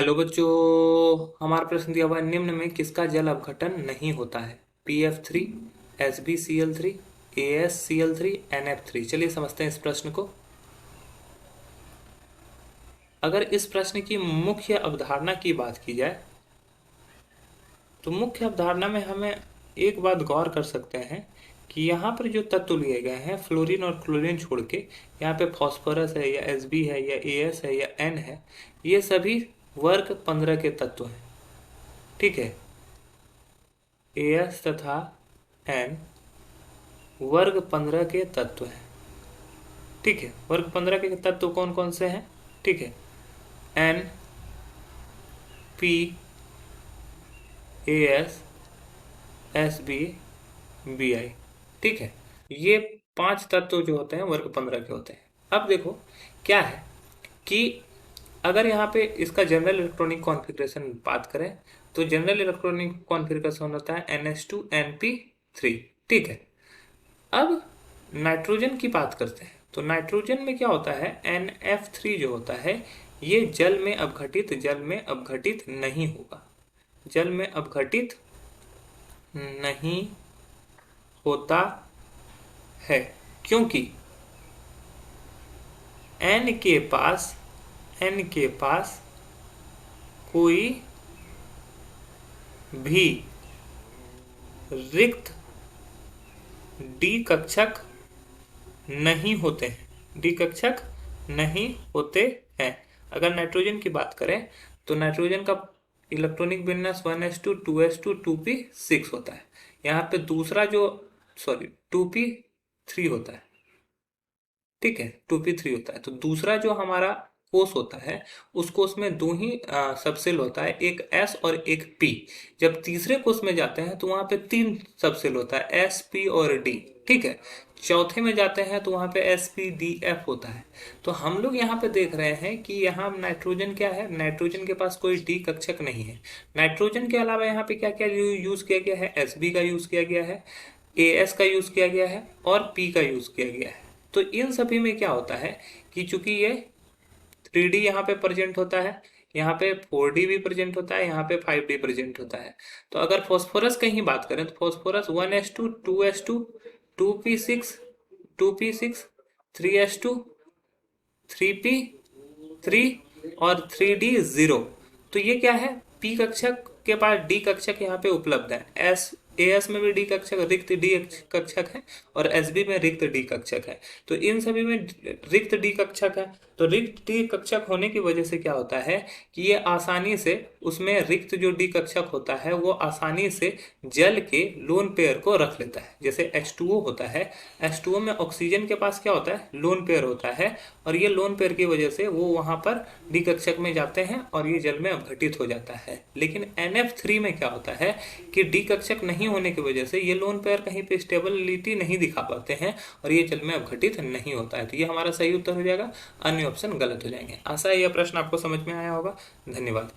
Hello बच्चों, हमारा प्रश्न दिया हुआ है, निम्न में किसका जल अपघटन नहीं होता है? PF3, SbCl3, AsCl3, NF3। चलिए समझते हैं इस प्रश्न को। अगर इस प्रश्न की मुख्य अवधारणा की बात की जाए तो मुख्य अवधारणा में हमें एक बात गौर कर सकते हैं कि यहाँ पर जो तत्व लिए गए हैं फ्लोरीन और क्लोरीन छोड़ के, यहाँ पे फॉस्फोरस है या Sb है या As है या N है, ये सभी वर्ग 15 के तत्व हैं। ठीक है, As तथा N वर्ग 15 के तत्व हैं। ठीक है, वर्ग 15 के तत्व कौन कौन से हैं? ठीक है, N, P, As, Sb, Bi। ठीक है, ये 5 तत्व जो होते हैं वर्ग 15 के होते हैं। अब देखो क्या है कि अगर यहाँ पे इसका जनरल इलेक्ट्रॉनिक कॉन्फ़िगरेशन बात करें तो जनरल इलेक्ट्रॉनिक कॉन्फ़िगरेशन होता है NH2NP3। ठीक है, अब नाइट्रोजन की बात करते हैं तो नाइट्रोजन में क्या होता है, NF3 जो होता है ये जल में अपघटित नहीं होगा, जल में अपघटित नहीं होता है, क्योंकि N के पास कोई भी रिक्त डी कक्षक नहीं होते हैं, डी कक्षक नहीं होते हैं। अगर नाइट्रोजन की बात करें तो नाइट्रोजन का इलेक्ट्रॉनिक विन्यास 1s2 2s2 2p6 होता है। यहाँ पे दूसरा जो 2p3 होता है। ठीक है, 2p3 होता है। तो दूसरा जो हमारा कोष होता है उस कोष में दो ही सबसेल होता है, एक S और एक P। जब तीसरे कोष में जाते हैं तो वहां पे 3 सबसेल होता है, S, P और D। ठीक है, चौथे में जाते हैं तो वहां पे SpDF होता है। तो हम लोग यहाँ पे देख रहे हैं कि यहाँ नाइट्रोजन क्या है, नाइट्रोजन के पास कोई डी कक्षक नहीं है। नाइट्रोजन के अलावा यहाँ पे क्या क्या यूज किया गया है, Sb का यूज किया गया है, As का यूज किया गया है और P का यूज किया गया है। तो इन सभी में क्या होता है कि चूंकि ये 3D यहाँ पे प्रेजेंट होता है, यहाँ पे 4D भी प्रेजेंट होता है, यहाँ पे 5D प्रेजेंट होता है। तो अगर फॉस्फोरस की ही बात करें तो phosphorus 1s2 2s2 2p6 2p6 3s2 3p3 और 3d0। तो ये क्या है, P कक्षक के पास D कक्षक यहाँ पे उपलब्ध है, AS में भी D कक्षक रिक्त D कक्षक है और SB में रिक्त D कक्षक है। तो इन सभी में रिक्त D कक्षक है। तो रिक्त D कक्षक होने की वजह से क्या होता है कि ये आसानी से उसमें रिक्त जो D कक्षक होता है वो आसानी से जल के लोन पेयर को रख लेता है। जैसे H2O होता है, H2O में ऑक्सीजन के पास क्या होता है, लोन पेयर होता है, और ये लोन पेयर की वजह से वो वहां पर D कक्षक में जाते हैं और ये जल में अपघटित हो जाता है। लेकिन NF3 में क्या होता है कि D कक्षक नहीं होने की वजह से ये लोन पेयर कहीं पे स्टेबिलिटी नहीं दिखा पाते हैं और ये जल में अपघटित नहीं होता है। तो ये हमारा सही उत्तर हो जाएगा, अन्य ऑप्शन गलत हो जाएंगे। आशा है यह प्रश्न आपको समझ में आया होगा। धन्यवाद।